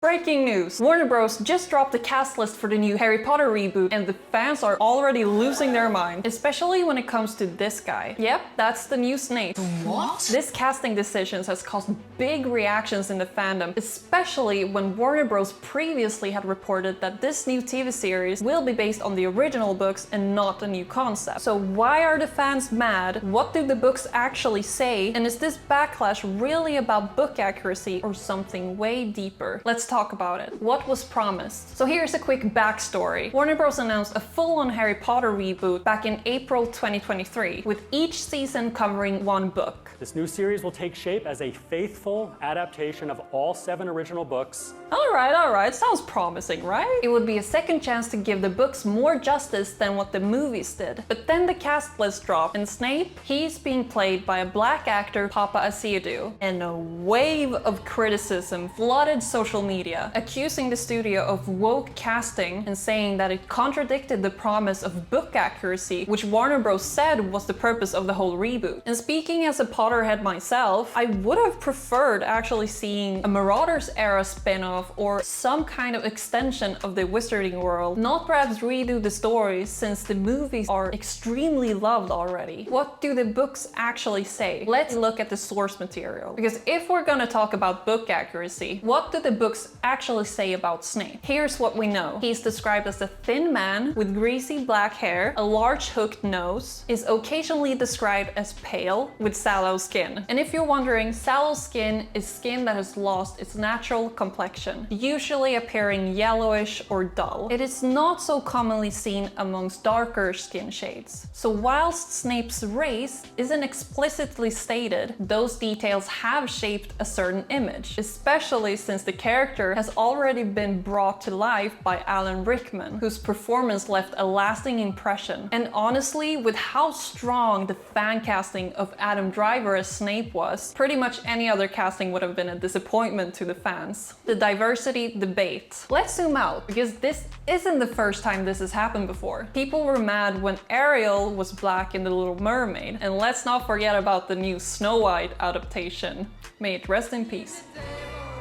Breaking news! Warner Bros. Just dropped the cast list for the new Harry Potter reboot and the fans are already losing their mind, especially when it comes to this guy. Yep, that's the new Snape. What? This casting decisions has caused big reactions in the fandom, especially when Warner Bros. Previously had reported that this new TV series will be based on the original books and not a new concept. So why are the fans mad? What do the books actually say? And is this backlash really about book accuracy or something way deeper? Let's talk about it. What was promised? So here's a quick backstory. Warner Bros. Announced a full-on Harry Potter reboot back in April 2023, with each season covering one book. This new series will take shape as a faithful adaptation of all 7 original books. Alright, sounds promising, right? It would be a second chance to give the books more justice than what the movies did. But then the cast list dropped, and Snape, he's being played by a black actor, Paapa Essiedu. And a wave of criticism flooded social media, accusing the studio of woke casting and saying that it contradicted the promise of book accuracy, which Warner Bros. Said was the purpose of the whole reboot. And speaking as a Potterhead myself, I would have preferred actually seeing a Marauders era spin-off or some kind of extension of the wizarding world, not perhaps redo the stories since the movies are extremely loved already. What do the books actually say? Let's look at the source material, because if we're gonna talk about book accuracy, what do the books actually say about Snape? Here's what we know. He's described as a thin man with greasy black hair, a large hooked nose, is occasionally described as pale with sallow skin. And if you're wondering, sallow skin is skin that has lost its natural complexion, usually appearing yellowish or dull. It is not so commonly seen amongst darker skin shades. So whilst Snape's race isn't explicitly stated, those details have shaped a certain image, especially since the character has already been brought to life by Alan Rickman, whose performance left a lasting impression. And honestly, with how strong the fan casting of Adam Driver as Snape was, pretty much any other casting would have been a disappointment to the fans. The diversity debate. Let's zoom out, because this isn't the first time this has happened before. People were mad when Ariel was black in The Little Mermaid, and let's not forget about the new Snow White adaptation. May it rest in peace.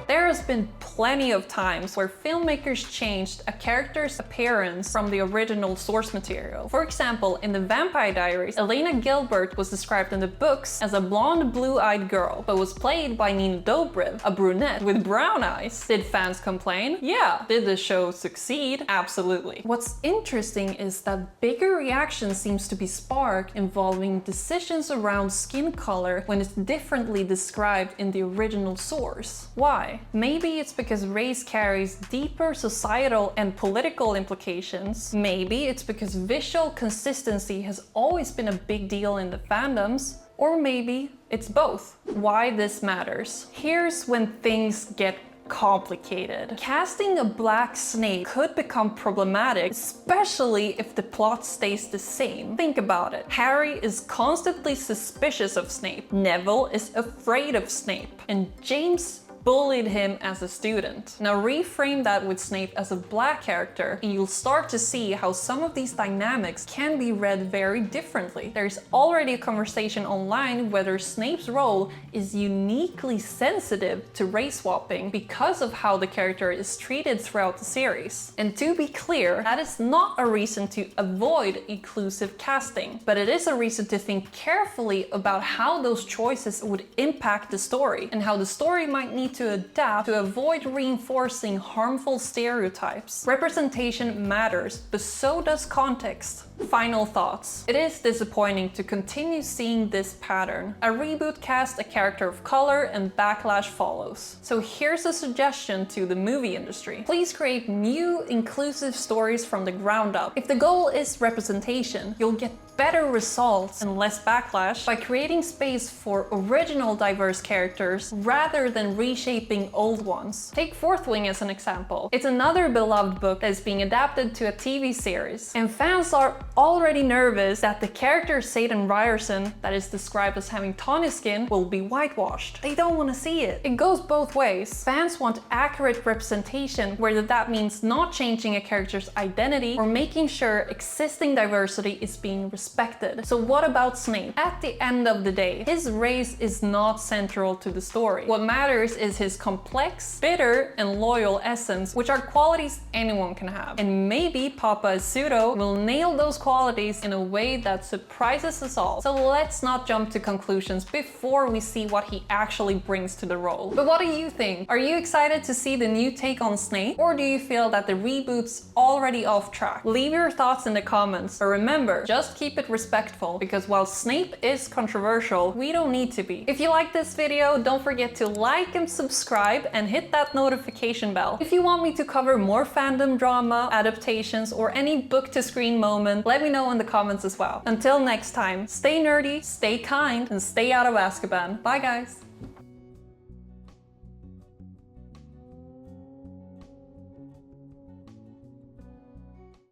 There has been plenty of times where filmmakers changed a character's appearance from the original source material. For example, in the Vampire Diaries, Elena Gilbert was described in the books as a blonde, blue-eyed girl, but was played by Nina Dobrev, a brunette with brown eyes. Did fans complain? Yeah. Did the show succeed? Absolutely. What's interesting is that bigger reaction seems to be sparked involving decisions around skin color when it's differently described in the original source. Why? Maybe it's because race carries deeper societal and political implications. Maybe it's because visual consistency has always been a big deal in the fandoms. Or maybe it's both. Why this matters. Here's when things get complicated. Casting a black Snape could become problematic, especially if the plot stays the same. Think about it. Harry is constantly suspicious of Snape. Neville is afraid of Snape. And James bullied him as a student. Now reframe that with Snape as a black character, and you'll start to see how some of these dynamics can be read very differently. There's already a conversation online whether Snape's role is uniquely sensitive to race swapping because of how the character is treated throughout the series. And to be clear, that is not a reason to avoid inclusive casting, but it is a reason to think carefully about how those choices would impact the story, and how the story might need to adapt to avoid reinforcing harmful stereotypes. Representation matters, but so does context. Final thoughts. It is disappointing to continue seeing this pattern. A reboot casts a character of color and backlash follows. So here's a suggestion to the movie industry. Please create new, inclusive stories from the ground up. If the goal is representation, you'll get better results and less backlash by creating space for original diverse characters rather than reshaping old ones. Take Fourth Wing as an example. It's another beloved book that is being adapted to a TV series, and fans are already nervous that the character Satan Ryerson, that is described as having tawny skin, will be whitewashed. They don't want to see it. It goes both ways. Fans want accurate representation, whether that means not changing a character's identity or making sure existing diversity is being respected. respected. So what about Snape? At the end of the day, his race is not central to the story. What matters is his complex, bitter, and loyal essence, which are qualities anyone can have. And maybe Paapa Essiedu will nail those qualities in a way that surprises us all. So let's not jump to conclusions before we see what he actually brings to the role. But what do you think? Are you excited to see the new take on Snape? Or do you feel that the reboot's already off track? Leave your thoughts in the comments. But remember, just keep it respectful, because while Snape is controversial, we don't need to be. If you like this video, don't forget to like and subscribe and hit that notification bell. If you want me to cover more fandom drama, adaptations, or any book to screen moment, let me know in the comments as well. Until next time, stay nerdy, stay kind, and stay out of Azkaban. Bye guys!